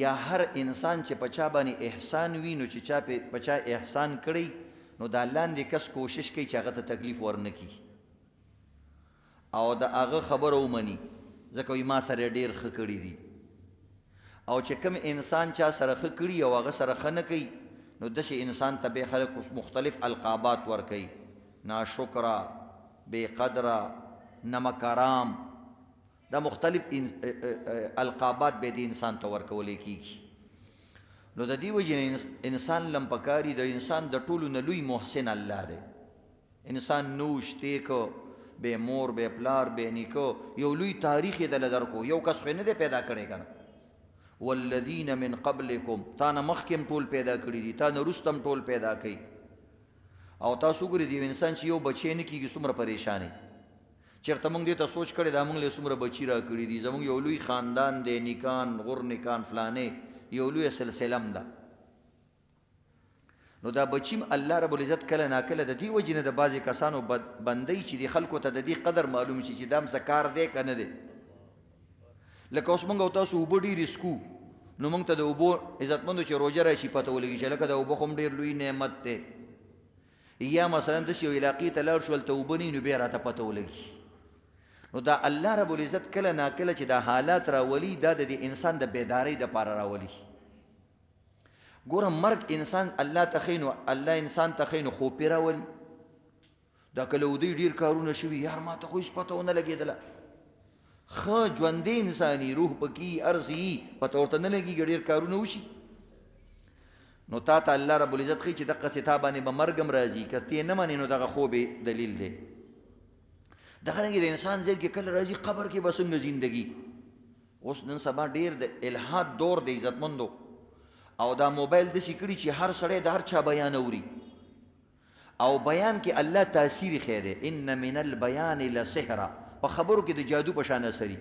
یا هر انسان چې په چا باندې احسان وي نو چې چا په چا احسان کړی نو دا لاندې کس کوشش کوي چې هغه ته تکلیف ورنه کړي او د هغه خبره ومني ځکه وایي ما سره ډېر ښه کړي دي او چې کوم انسان چا سره ښه کړي او هغه سره ښه نه کوي نو داسې انسان ته بیا خلک مختلف القابات ورکوي ناشکره بې قدره نمکارام دا مختلف القابات به د انسان ته ورکولی کېږي نو د دې وجې نه انسان لم پکاري د انسان د ټولو نه لوی محسن الله دی انسان نوش تیکه بې مور بې پلار بې نیکه یو لوی تاریخ یې دله درکو یو کس خو نه دی پیدا کړی که نه والذین من قبلکم تا نه مخکې ټول پیدا کړي دي تا نه وروسته ټول پیدا کوي او تاسو ګورئ د یو انسان چې یو بچی نه کېږي څومره پریشانې چېرته موږ دې ته سوچ کړی دا موږ له څومره بچي را کړي دي زموږ یو لوی خاندان دی نیکان غر نیکان فلانې یو لویه سلسله م ده نو دا بچیم الله رب العزت کله ناکله د دې وجې نه د بعضې کسانو بندی چې د خلکو ته د دې قدر معلوم شي چې دا هم څه کار دی که نه دی لکه اوس موږ او تاسو اوبه ډېرې څکو نو موږ ته د اوبو عزتمندو چې روژه راشي پته ولګي چې لکه د اوبه خو هم ډېر لوی نعمت دی یا مثلا داسې یو علاقې ته لاړ شو هلته اوبه نه وي نو بیا راته پته ولګي نو دا الله رب العزت کله ناکله چې دا حالات راولي دا د دې انسان د بیدارۍ دپاره راولي ګوره مرګ انسان الله ته ښایي نو الله انسان ته ښایي نو خوپې راولي دا که له ودۍ ډېر کارونه شوي یار ما ته خو هېڅ پته ونه لګېدله ښه ژوندی انساني روح پکې هر څه یي پته ورته نه لګېږي ډېر کارونه وشي نو تا ته الله رب العزت ښایي چې دقسې تا باندې به مرګ هم راځي که ته یې نه منې نو دغه خوب دلیل دی دغرنګې د انسان ذهن کې کله راځي قبر کې به څنګه زندګي اوس نن سبا ډېر د الحاد دور دی عزتمندو او دا موبایل داسې کړي چې هر سړی د هر چا بیان اوري او بیان کې الله تاثیر ښی دی ان من البیان لسحرا په خبرو کې د جادو په شان اثري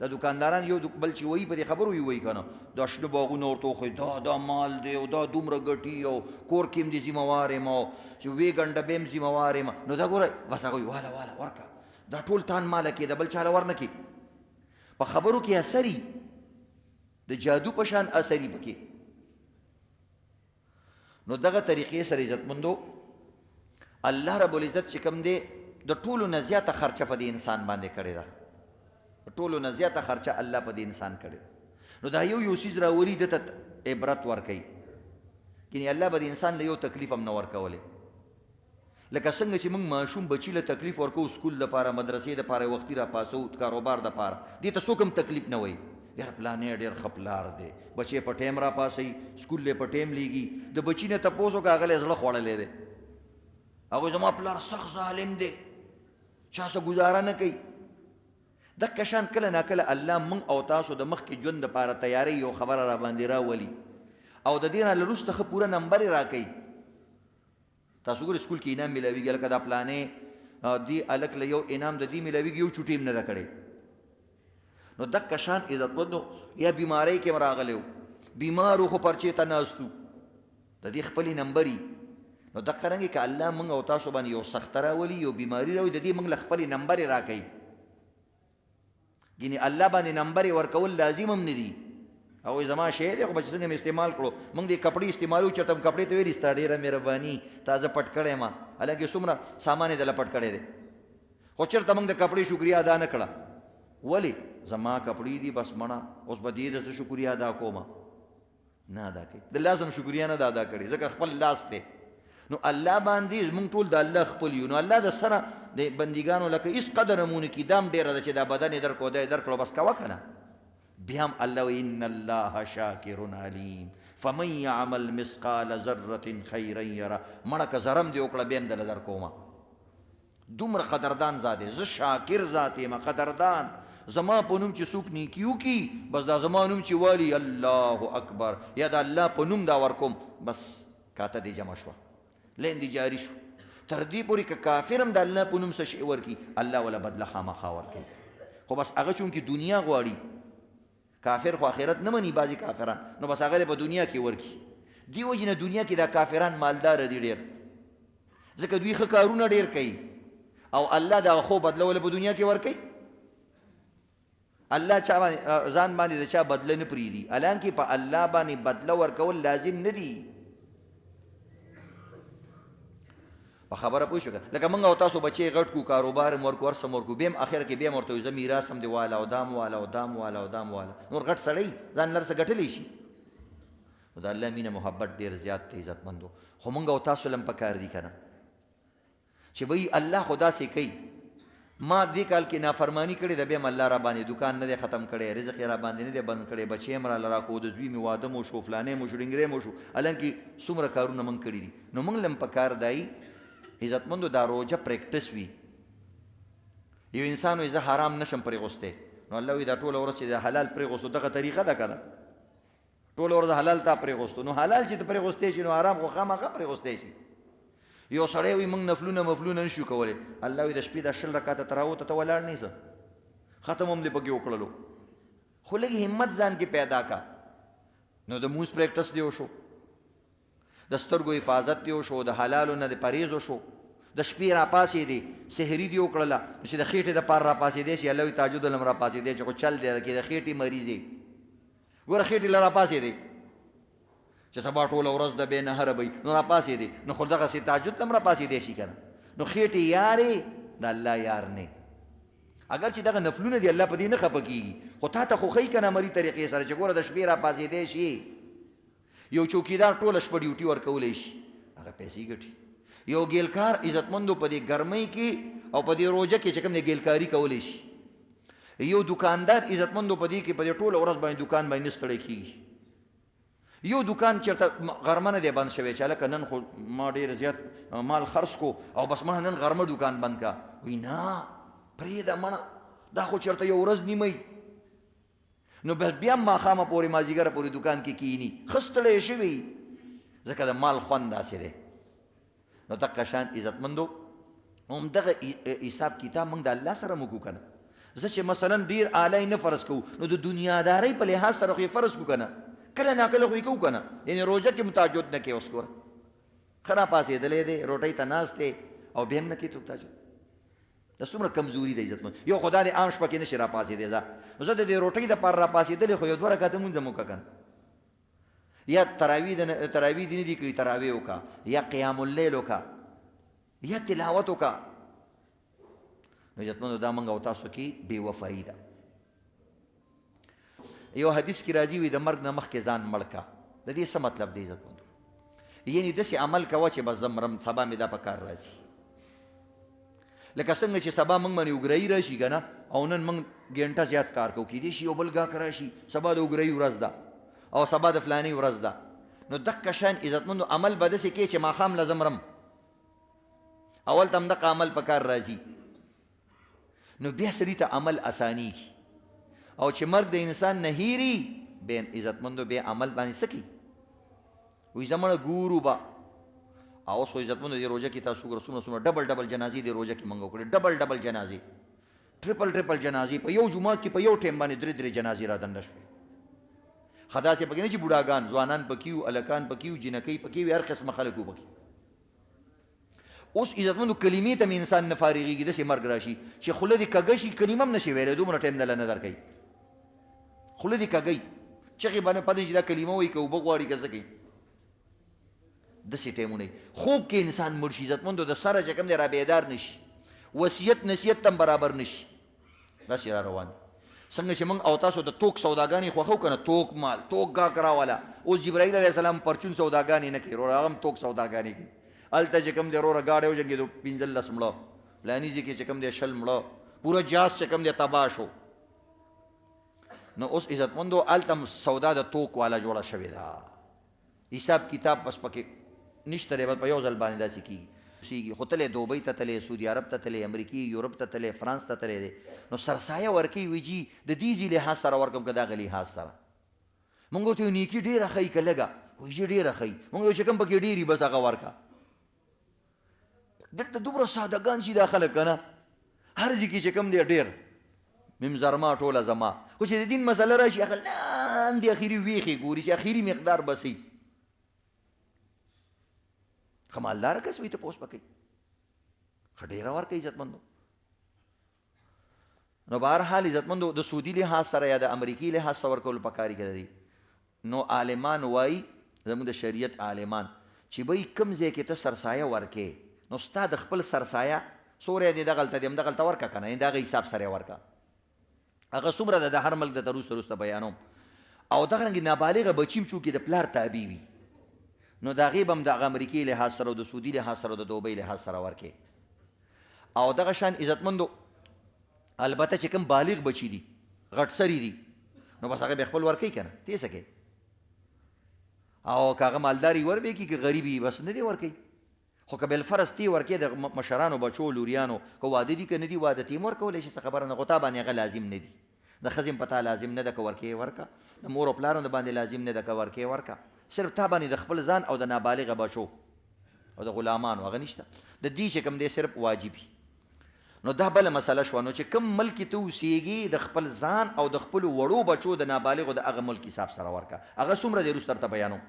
دا دکانداران یو بل چې وایي په دې خبرو یې وایي که نه دا شنه باغونه ورته وښایي دا مال دی او دا دومره ګټي او کور کې هم دې ذمهوار یم او چې وې ګنډه به هم ذمهوار یم نو دا ګوره بس هغه وایي واله ورکه دا ټول تان ماله کې د بل چاله ورنه کې په خبرو کې اثري د جادو په شان اثري پکې نو دغه طریقې سره عزتمندو الله رب العزت چې کوم دی د ټولو نه زیاته خرچه په دې انسان باندې کړې ده د ټولو نه زیاته خرچه الله په دې انسان کړې ده نو دا یو څیز راولي ده ته عبرت ورکوي یعنې الله به د انسان له یو تکلیف هم نه ورکولی لکه څنګه چې موږ ماشوم بچي له تکلیف ورکوو سکول دپاره مدرسې دپاره وختي راپاسو کاروبار دپاره دې ته څوک هم تکلیف نه وایي یار پلانې ډېر ښه پلار دی بچی په ټایم راپاسوي سکول یې په ټایم لیږي د بچي نه تپوس وکړه هغه یې زړه خوړلی دی هغوی زما پلار سخت ظالم دی چا څه ګزاره نه کوي دغه شان کله ناکله الله موږ او تاسو د مخکې ژوند دپاره تیاری یو خبره را باندې راولي او د دې نه له وروسته ښه پوره نمبر یې راکوي تاسو ګورئ سکول کې انعام میلاویږي لکه دا پلانې دې هلک له یو انعام د دې میلاویږي یو چوټې هم نه ده کړې نو دغه شان عزتمندو یا بیمارۍ کې هم راغلی و بیمارو خو پرچې ته ناست و د دې خپلې نمبري نو دغه رنګې که الله موږ او تاسو باندې یو سخته راولي یو بیماري راولي د دې موږ له خپلې نمبرې راکوي یعنې الله باندې نمبرې ورکول لازم هم نه دي هغوی زما شی دی خو به چې څنګه مې استعمال کړو موږ دې کپړې استعمالو چېرته م کپړې ته ویلي ستا ډېره مهرباني تازه پټ کړی ما حالانکې څومره سامان یې دله پټ کړی دی خو چېرته موږ د کپړې شکریه ادا نه کړه ولې زما کپړې دي بس مړه اوس به دې د څه شکریه ادا کومه نه ادا کوي د لاس هم شکریه نه ده ادا کړې ځکه خپل لاس دی نو الله باندې موږ ټول د الله خپل یو نو الله د سره د بندګانو لکه هېڅ قدر مونه کي دا هم ډېره ده چې دا بدن یې درکړو دا یې درکړو بس کوه که نه بیا هم الله وایي ان الله شاکر علیم فمن یعمل مثقال ذرة خیرا یره مړه که ذره هم دې وکړه بیا هم دله درکومه دومره قدردان ذات دی زه شاکر ذات یم قدردان زما په نوم چې څوک نیکي وکړي بس دا زما نوم چې والي الله اکبر یا د الله په نوم دا ورکوم بس کاته دې جمع شوه لین دې جاري شو تر دې پورې که کافر هم د الله په نوم څه شی ورکړي الله وله بدله خامخا ورکوي خو بس هغه چونکې دنیا غواړي کافر خو آخرت نه مني بعضې کافران نو بس هغه په دنیا کې ورکړي دې وجې نه دنیا کې دا کافران مالداره دي ډېر ځکه دوی ښه کارونه ډېر کوي او الله دغه خو بدله وله په دنیا کې ورکوي الله چا ځان باندې د چا بدله نه پرېږدي، حالانکې په الله باندې بدله ورکول لازم نه دي. په خبره پوه شو لکه موږ او تاسو بچی غټ کو کاروبار مو ورکو ورسم ورکو بیم اخر کې بیم ورته زه میراث هم دی والا او دام والا او دام والا او دام والا نور غټ سړی ځان لرسه ګټلی شي. د الله مینه محبت ډېر زیات دی عزتمندو. خو موږ او تاسو لم پکار دي کنه چې وای الله خدا سي کوي ما دې کال کې نافرمانی کړې د بیم الله را باندې دکان نه دی ختم کړی، رزق را باندې نه دی بند کړی، بچی هم را لرا کو د زوی می واده مو شو فلانې مو شو ډنګرې مو شو، حالانکې څومره کارونه موږ کړي دي. نو موږ لم پکار دی عزتمندو دا روجه پریکټس وي. یو انسان وي زه حرام نشم پرې غوسته، نو الله وي دا ټوله ورځ چې د حلال پرې غوستو دغه طریقه ده کنه، ټوله ورځ حلال تا پرې غوستو، نو حلال چې ته پرې غوستې شي نو حرام خو خامخا پرې غوستې شي. یو سړی وي موږ نفلونه مفلونه نشو کولی، الله وي د شپې د 20 رکعته تراوته ته ولاړ نه ځه ختم هم دې پکې وکړلو، خو لږ همت ځان کې پیدا کا. نو د مونځ پریکټس دی وشو، د سترګو حفاظت دی وشو، د حلالو نه د پرهیز وشو، د شپې را پاسې دی سحري دی وکړله چې د خېټې د پار را پاسې دی شي، الله وي تهجد هم را پاسې دی چې خو چل دی کې د خېټې مریض دی ګوره خېټې له را پاسې دی چې سبا ټوله ورځ د بې نهره به نو را پاسې دی، نو خو دغسې تهجد هم را پاسې دی شي که نه. نو خېټې یارې د الله یار نه، اگر چې دغه نفلونه دي الله په دې نه خفه کېږي، خو تا ته خو ښایي که نه مري طریقې سره چې ګوره د شپې را پاسېدی شي. یو چوکیدار ټوله شپه ډیوټي ورکولی شي هغه پیسې ګټي. یو ګیلکار عزتمندو په دې ګرمۍ کې او په دې روژه کې چې کوم دی ګیلکاري کولی شي. یو دکاندار عزتمندو په دې کې په دې ټوله ورځ باندې دکان باندې نه ستړی کېږي. یو دکان چېرته غرمه نه دی بند شوی چې هلکه نن خو ما ډېر زیات مال خرڅ کو او بس مړه نن غرمه دکان بند کا، وایي نه پرېږده مړه دا خو چېرته یو ورځ نیمۍ، نو بس بیا هم ماښامه پورې مازدیګره پورې دکان کې کښېني ښه ستړی شوي ځکه د مال خوند داسې دی. نو دقه شان عزتمندو همدغه حساب کتاب موږ د الله سره موږ که نه. زه چې مثلا ډېر اعلی نه فرض کوو نو د دنیادارۍ په لحاظ سره خو یې فرض کوو که نه، کله ناکله خو یې کوو که نه، یعنې روژه کې متعجد نه کوې. اوس ګوره ښه راپاڅېدلی دی روټۍ ته ناست دی او بیا هم نه کوې څوک تهجد، دا څومره کمزوري ده عزتمند. یو خدا دې عام شپه کې نشي راپاڅېدی ځه زه د دې روټۍ دپاره راپاڅېدلی خو یو 2 رکعته مونځ هم وکړه که نه، یا تراویح دې نه دي کړي تراویح وکړه، یا قیام اللیل وکړه، یا تلاوت وکړه. نو عزتمندو دا موږ او تاسو کې بې وفایي ده. یو حدیث کې راځي وي د مرګ نه مخکې ځان مړ کا. د دې څه مطلب دی عزتمندو؟ یعنې داسې عمل کوه چې بس زه مرم سبا مې دا په کار راځي. لکه څنګه چې سبا موږ باندې اوګرایي راشي که نه او نن موږ ګنټه زیات کار کوو، کیدای شي یو بل ګاهک راشي سبا د اوګرایي ورځ ده او سبا د فلانۍ ورځ ده. نو دقه شان عزتمندو عمل به داسې کوې چې ماښام له زه مرم اول ته همدغه عمل په کار راځي، نو بیا سړي ته عمل اسانېږي. او چې مرګ د انسان نه هېري بیا عزتمندو بیا عمل باندې څه کوي وایي زه مړه ګورو به. او اوس خو عزتمندو دې روژه کې تاسو ګوره څومره ډبل ډبل جنازې دې روژه کې موږ وکړې، ډبل ډبل جنازې، ټرپل جنازې په یو جومات کې په یو ټایم باندې 3 جنازې را دنډه شوې. ښه داسې پکې نه چې بوډاګان ځوانان پکې وو، هلکان پکې وو، جینکۍ پکې وي، هر قسمه خلک وو پکې. اوس عزتمندو کلمې ته مې انسان نه فارغېږي، داسې مرګ راشي چې خوله دې کږه شي کلمه هم نشي ویلی، دومره ټایم دله نه درکوي، خوله دې کږئ چغې به نه پدې چې دا کلمه وایي که اوبه غواړي که څه کوي، داسې ټایمونه وي. خوب کې انسان مړ شي عزتمندو د سره چې کوم دی را بیدار نه شي، وصیت نصیحت ته هم برابر نه شي، داسې را روان دي. څنګه چې موږ او تاسو د توک سوداګانې خوښو که نه، توک مال توک ګاهک راوله. اوس جبرائیل علیه السلام پرچون سوداګانې نه کوي وروره، هغه هم توک سوداګانې کوي. هلته چې کوم دی وروره ګاډی وجنګېدو 15 مړه، فلاني ځای کې چې کوم دی 20 مړه، پوره جاز چې کوم دی تباه شو. نو اوس عزتمندو هلته سودا د توک والا جوړه شوې ده، حساب کتاب بس پکې نشته دی، بس په یو ځل باندې داسې کېږي. خو تللی دوبۍ ته تللی، سعودي عرب ته تللی، امریکې یورپ ته تللی، فرانس ته تللی دی، نو سرسایه ورکوي وایي جي د دې ځي لحاظ سره ورکړم که دغه لحاظ سره. مونږ ورته وایو نیکي ډېره ښایي که لږه، وایي جي ډېره ښایي. مونږ وایو چې کوم پکې ډېري بس هغه ورکړه. دلته دومره سادهګان شي دا خلک که نه، هر ځای کې چې کوم دی ډېر ممزرما ټوله زما، خو چې د دین مسله راشي هغه لاندې اخري ویښې ګوري چې اخري مقدار بسئ. ښه مالداره کس وي ته پوس به کوي، ښه ډېره ورکوي عزتمندو. نو بهرحال عزتمندو د سعودي لحاظ سره یا د امریکي لحاظ سره ورکول پکاري کړی نو عالمان وایي زموږ د شریعت عالمان چې به کوم ځای کې ته سرسایه ورکې نو ستا د خپل سرسایه څومره دی دغلته دی همدغلته ورکه که نه د هغه حساب سره یې ورکه هغه څومره ده د هر ملک درته وروسته وروسته بیانوم او دغه رنګې نابالغه بچي هم چونکې د پلار تابع وي نو د هغې به هم د هغه امریکې لحاظ سره او د سعودي لحاظ سره او د دوبۍ لحاظ سره ورکې او دغه شان عزتمندو البته چې کوم بالغ بچي دي غټ سري دي نو بس هغه به خپل ورکوي که نه ته یې څه کوې او که هغه مالداري وربې کي که غریبي بس نه دی ورکوي خو که بالفرض تی ورکې د مشرانو بچو لوریانو که واده دي که نه دي واده تی هم ورکولی شي څه خبره نه خو تا باندې هغه لازم نه دي د ښځې هم په تا لازم نه ده که ورکې ورکه د مور او پلار هم د باندې لازم نه ده که ورکې ورکه صرف تا باندې د خپل ځان او د نابالغه بچو او د غلامانو هغه نشته د دې چې کوم دی صرف واجبي نو دا بله مسله شوه نو چې کوم ملک کې ته اوسېږي د خپل ځان او د خپلو وړو بچو د نابالغو د هغه ملک حساب سره ورکه هغه څومره دی وروسته درته بیانوم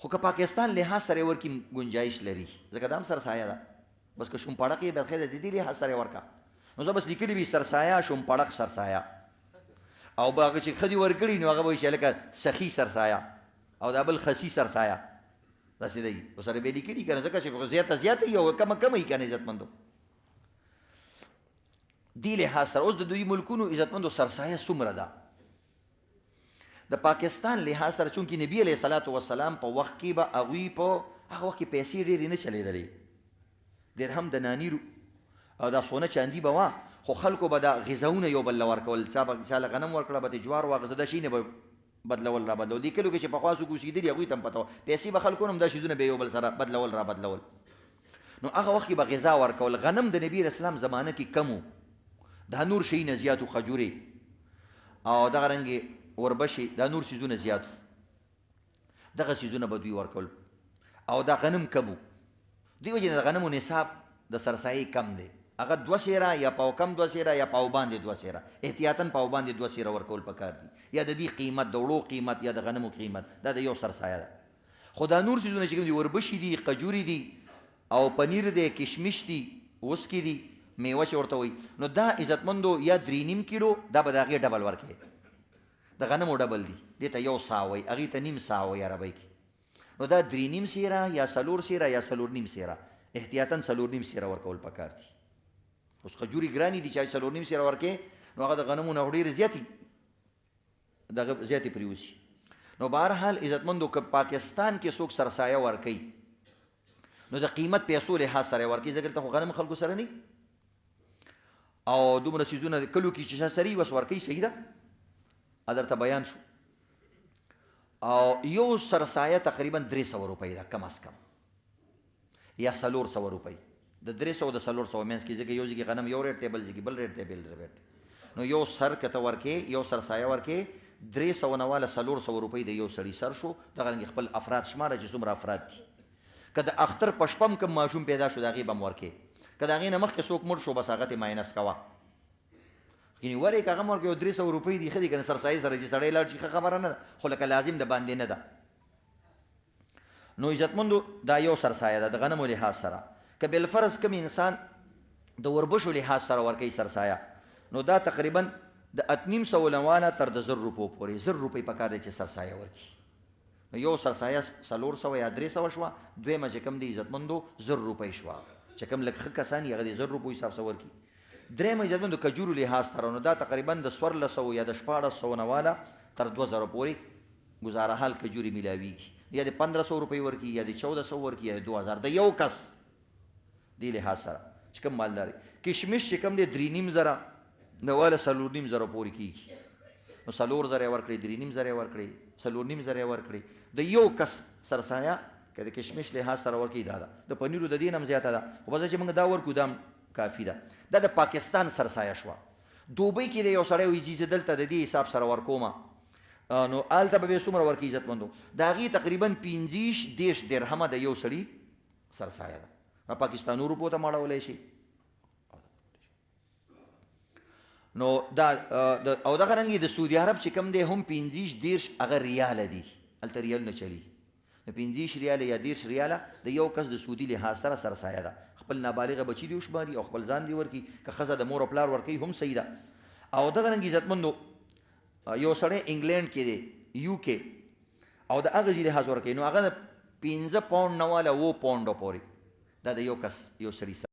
خو که پاکستان لحاظ سره یې ورکړي ګنجایش لري ځکه دا هم سرسایه ده بس که شومپړق یې بلخې د دې لحاظ سره یې ورکه نو زه بس لیکلي وي سرسایه شومپړق سرسایه او به هغه چې ښځې ورکړي نو هغه به وایي چې هلکه سخي سرسایه او دا بل خسي سرسایه داسې دی ورسره به یې لیکلي که نه ځکه چې زیاته زیاته وي او کمه کمه وي که نه عزتمندو دې لحاظ سره اوس د دوی ملکونو عزتمندو سرسایه څومره ده د پاکستان لحاظ سره چونکې نبي علیه صلات وسلام په وخت کې به هغوی په هغه وخت کې پیسې ډېرې نه چلېدلې درهم د نانیرو او دا سونه چاندي به وه خو خلکو به دا غذاونه یو بل له ورکول چا له غنم ورکړه به د جوار واغزه دا شي نه به بدلول را بدلول دې کلو کې چې پخوا څوک اوسېدلي هغوی ته هم پته وه پیسې به خلکو هم دا شیزونه به یو بل سره بدلول را بدلول نو هغه وخت کې به غذا ورکول غنم د نبي اسلام زمانه کې کم و دا نور شیونه زیات و خجورې او دغه رنګې وربشې دا نور سیزونه زیات دغه سیزونه به دوی ورکول او دا غنم کم و دې وجې نه د غنمو نصاب د سرسایې کم دی هغه 2 سیره یا پاو کم 2 سیره یا پاو باندې 2 سیره احتیاطاً پاو باندې 2 سیره ورکول پکار دي یا د دې قیمت د وړو قیمت یا د غنمو قیمت دا د یو سرسایه ده خو دا نور سیزونه چې کوم دي وربشې دي قجوري دي او پنیر دی کشمش دي وسکي دي میوه چې ورته وایي نو دا عزتمندو یا 3.5 کیلو دا به د هغې ډبل ورکوي د غنمو ډبل دي دې ته 1 ساه وایي هغې ته 1.5 ساه وایي عربۍ کې نو دا 3.5 سیره یا 4 سیره یا 4.5 سیره احتیاطاً 4.5 سیره ورکول پکار دي اوس خجورې ګرانې دي چې 4.5 سیره ورکې نو هغه د غنمو نه ډېرې زیاتې پرې اوسي نو بهرحال عزتمندو که پاکستان کې څوک سرسایه ورکوي نو د قیمت پیسو لحاظ سره یې ورکوي ځکه دلته خو غنم خلکو سره نه او دومره څیزونه کلو کې چې سري بس ورکوي صحیح ده درته بیان شو او یو سرسایه تقریبا 300 روپۍ ده کم از کم یا 400 روپۍ د 300 او د 400 منځ کې ځکه یو ځای کې غنم یو ریټ دی بل ځای کې بل ریټ دی بل ریټ نو یو سر که ته ورکې یو سرسایه ورکې 300 نه واله 400 روپۍ د یو سړي سر شو دغه رنګې خپل افراد شماره چې څومره افراد دي که د اختر په شپه هم کوم ماشوم پیدا شو د هغې به هم ورکې که د هغې نه مخکې څوک مړ شو بس هغه ته ماینس کوه یعنې ولې که هغه هم ورکوي 300 روپۍ دي ښه دي که نه سرسایي سره چې سړی لاړ شي ښه خبره نه ده خو لکه لازم د باندې نه ده نو عزتمندو دا یو سرسایه ده د غنمو لحاظ سره که بالفرض کوم انسان د وربشو لحاظ سره ورکوي سرسایه نو دا تقریبا د 800 نه واله تر د 1000 روپو پورې 1000 روپۍ پکار دی چې سرسایه ورکړي نو یو سرسایه 400 یا 300 شوه دویمه چې کوم دی عزتمندو 1000 روپۍ شوه چې کوم لږ ښه کسان یې هغه د 1000 روپو حساب سره ورکړي درېیمه عزتمندو کجورو لحاظ سره نو دا تقریبا د 1400 یا د 1400 نه واله تر 2000 پورې ګزاره حال کجوري میلاویږي یا د 1500 روپۍ ورکړي یا د 1400 ورکړي یا د 2000 د یو کس دې لحاظ سره چې کوم مالداري کشمش چې کوم دی 3.5 زره نه واله 4.5 زره پورې کېږي نو 4 زره یې ورکړي 3.5 زره یې ورکړي 4.5 زره یې ورکړي د یو کس سرسایه که د کشمش لحاظ سره ورکړي دا ده د پنیرو د دې نه هم زیاته ده خو بس چې موږ دا ورکړو دا کافي ده دا د پاکستان سرسایه شوه دوبۍ کې د یو سړی وایي چې زه دلته د دې حساب سره ورکومه نو هلته به څومره ورکړي عزتمندو د هغې تقریبا 15 درهمه د یو سړي سرسایه ده پاکستانو روپو ته مړولی شي نو دا او دغه رنګې د سعودي عرب چې کوم دی هم 15 هغه ریاله دي هلته ریال نه چلی نو 15 ریاله یا 10 ریاله د یو کس د سعودي لحاظ سره سرسایه ده خپل نابالغه بچي دی وشماري او خپل ځان دی ورکي که ښځه د مور او پلار ورکوي هم صحیح ده. او دغه رنګ عزتمندو یو سړی انګلینډ کې دی UK او د هغه ځي لحاظ ورکوي نو هغه 15 پاونډ نه واله 7 پاونډو پورې دا د یو کس یو سړي